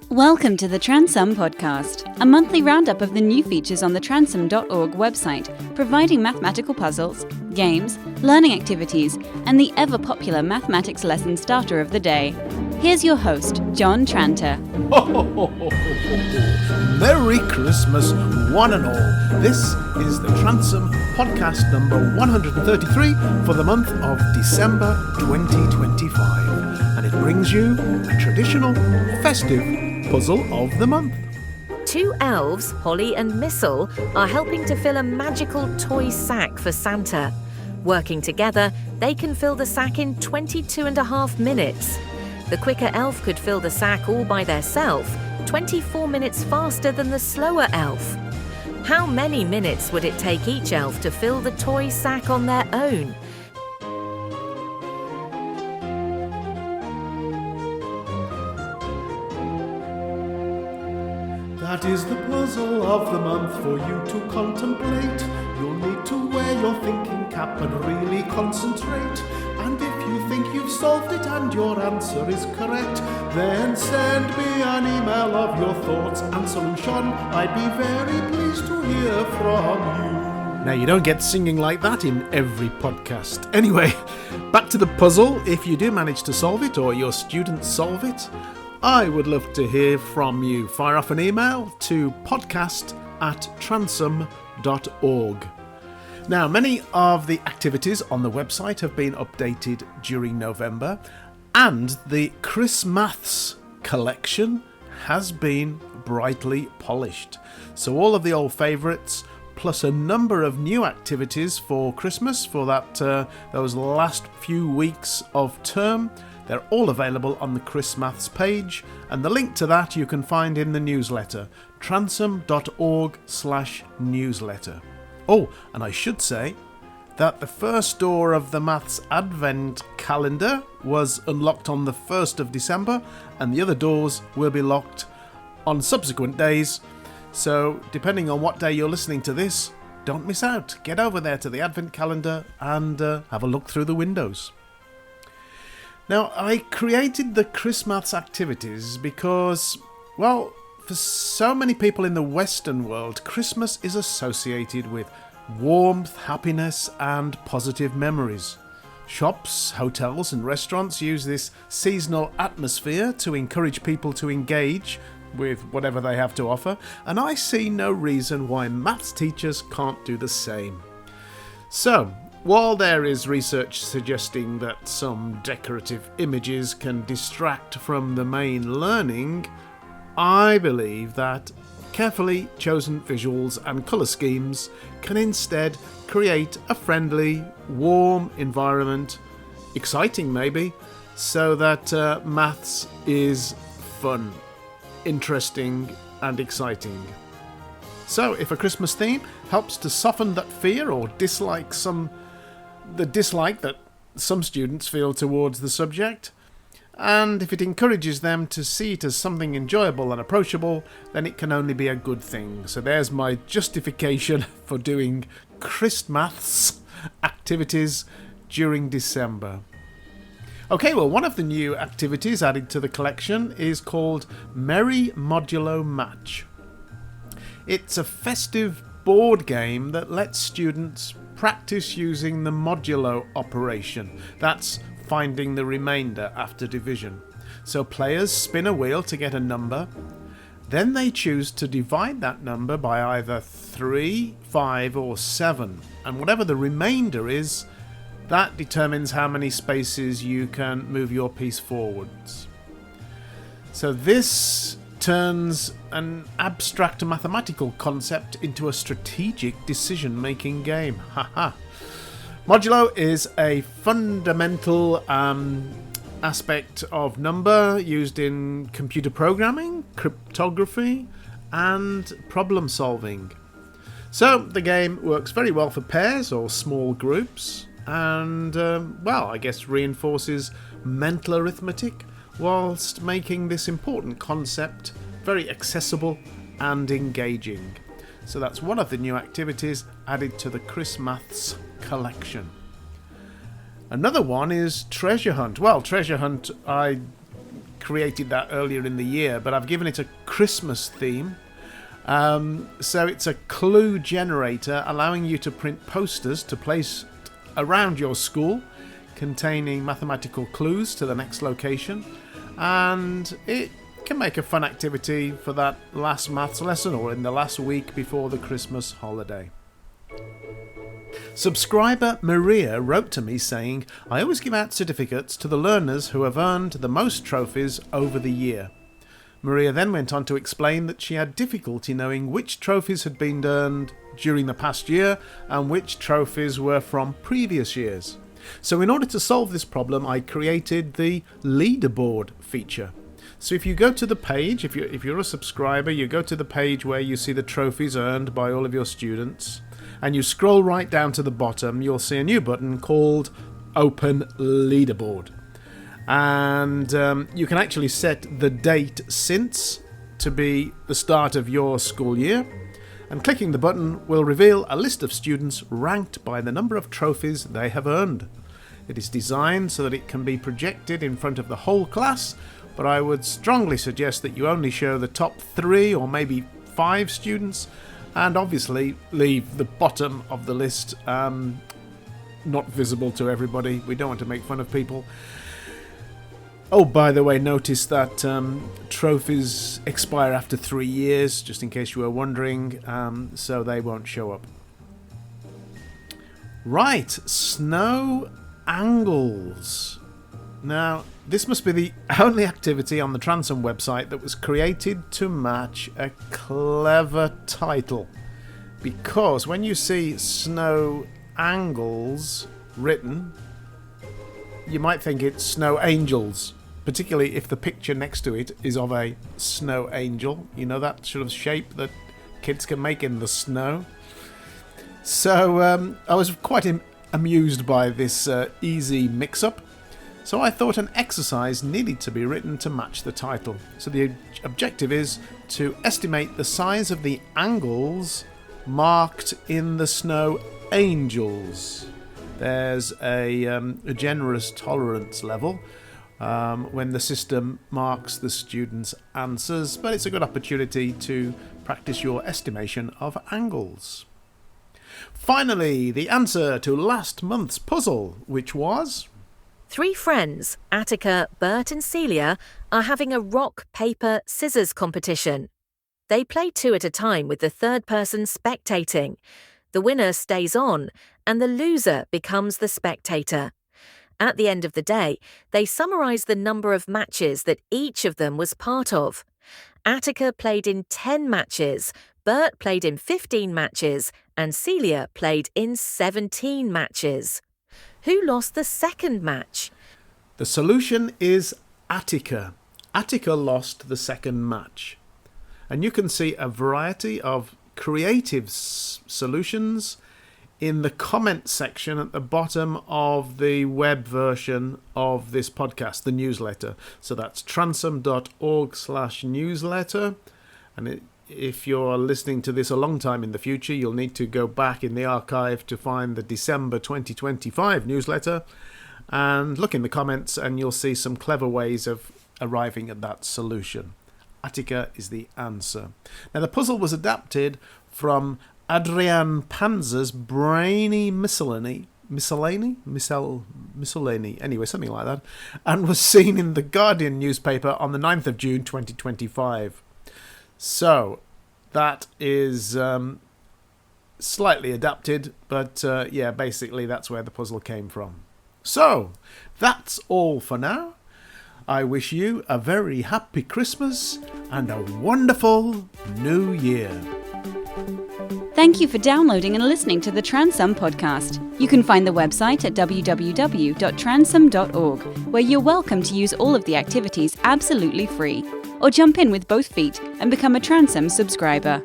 Welcome to the Transom Podcast, a monthly roundup of the new features on the transom.org website, providing mathematical puzzles, games, learning activities, and the ever-popular mathematics lesson starter of the day. Here's your host, John Tranter. Merry Christmas, one and all. This is the Transom Podcast number 133 for the month of December 2025. And it brings you a traditional festive puzzle of the month. Two elves, Holly and Mistle, are helping to fill a magical toy sack for Santa. Working together, they can fill the sack in 22.5 minutes. The quicker elf could fill the sack all by theirself, 24 minutes faster than the slower elf. How many minutes would it take each elf to fill the toy sack on their own? That is the puzzle of the month for you to contemplate. You'll need to wear your thinking cap and really concentrate. And if you think you've solved it and your answer is correct, then send me an email of your thoughts and solution. I'd be very pleased to hear from you. Now, you don't get singing like that in every podcast. Anyway, back to the puzzle. If you do manage to solve it or your students solve it, I would love to hear from you. Fire off an email to podcast@transom.org. Now, many of the activities on the website have been updated during November, and the ChristMaths collection has been brightly polished. So all of the old favourites, plus a number of new activities for Christmas, for those last few weeks of term, they're all available on the ChristMaths page, and the link to that you can find in the newsletter, transom.org/newsletter. Oh, and I should say that the first door of the Maths Advent calendar was unlocked on the 1st of December, and the other doors will be locked on subsequent days. So, depending on what day you're listening to this, don't miss out. Get over there to the Advent calendar and have a look through the windows. Now, I created the ChristMaths activities because, well, for so many people in the Western world, Christmas is associated with warmth, happiness, and positive memories. Shops, hotels, and restaurants use this seasonal atmosphere to encourage people to engage with whatever they have to offer, and I see no reason why maths teachers can't do the same. So, while there is research suggesting that some decorative images can distract from the main learning, I believe that carefully chosen visuals and colour schemes can instead create a friendly, warm environment, exciting maybe, so that maths is fun, interesting and exciting. So if a Christmas theme helps to soften that fear or dislike that some students feel towards the subject, and if it encourages them to see it as something enjoyable and approachable, then it can only be a good thing. So there's my justification for doing ChristMaths activities during December. Okay, well, one of the new activities added to the collection is called Merry Modulo Maths. It's a festive board game that lets students practice using the modulo operation. That's finding the remainder after division. So players spin a wheel to get a number. Then they choose to divide that number by either 3, 5 or 7. And whatever the remainder is, that determines how many spaces you can move your piece forwards. So this turns an abstract mathematical concept into a strategic decision-making game. Haha. Modulo is a fundamental aspect of number used in computer programming, cryptography, and problem solving. So the game works very well for pairs or small groups, and I guess reinforces mental arithmetic whilst making this important concept very accessible and engaging. So that's one of the new activities added to the ChristMaths collection. Another one is Treasure Hunt. Well, Treasure Hunt I created that earlier in the year, but I've given it a Christmas theme. So it's a clue generator allowing you to print posters to place around your school containing mathematical clues to the next location, and it can make a fun activity for that last maths lesson or in the last week before the Christmas holiday. Subscriber Maria wrote to me saying, I always give out certificates to the learners who have earned the most trophies over the year. Maria then went on to explain that she had difficulty knowing which trophies had been earned during the past year and which trophies were from previous years. So in order to solve this problem, I created the leaderboard feature. So if you go to the page, if you're a subscriber, you go to the page where you see the trophies earned by all of your students, and you scroll right down to the bottom, you'll see a new button called Open Leaderboard. And you can actually set the date since to be the start of your school year, and clicking the button will reveal a list of students ranked by the number of trophies they have earned. It is designed so that it can be projected in front of the whole class, but I would strongly suggest that you only show the top 3 or maybe 5 students, and obviously leave the bottom of the list not visible to everybody. We don't want to make fun of people. Oh, by the way, notice that trophies expire after 3 years, just in case you were wondering, so they won't show up. Right, snow angles. Now, this must be the only activity on the Transom website that was created to match a clever title. Because when you see snow angles written, you might think it's snow angels, particularly if the picture next to it is of a snow angel. You know, that sort of shape that kids can make in the snow. So I was quite amused by this easy mix-up. So I thought an exercise needed to be written to match the title. So the objective is to estimate the size of the angles marked in the snow angels. There's a generous tolerance level when the system marks the students' answers, but it's a good opportunity to practice your estimation of angles. Finally, the answer to last month's puzzle, which was... 3 friends, Attica, Bert and Celia, are having a rock, paper, scissors competition. They play 2 at a time with the third person spectating. The winner stays on and the loser becomes the spectator. At the end of the day, they summarise the number of matches that each of them was part of. Attica played in 10 matches, Bert played in 15 matches and Celia played in 17 matches. Who lost the second match? The solution is Attica. Attica lost the second match. And you can see a variety of creative solutions in the comment section at the bottom of the web version of this podcast, the newsletter. So that's transom.org/newsletter. And if you're listening to this a long time in the future, you'll need to go back in the archive to find the December 2025 newsletter and look in the comments and you'll see some clever ways of arriving at that solution. Attica is the answer. Now, the puzzle was adapted from Adrian Panzer's Brainy Miscellany, anyway, something like that, and was seen in the Guardian newspaper on the 9th of June 2025. So, that is slightly adapted, but yeah, basically that's where the puzzle came from. So, that's all for now. I wish you a very happy Christmas and a wonderful New Year. Thank you for downloading and listening to the Transom podcast. You can find the website at www.transom.org, where you're welcome to use all of the activities absolutely free. Or jump in with both feet and become a Transom subscriber.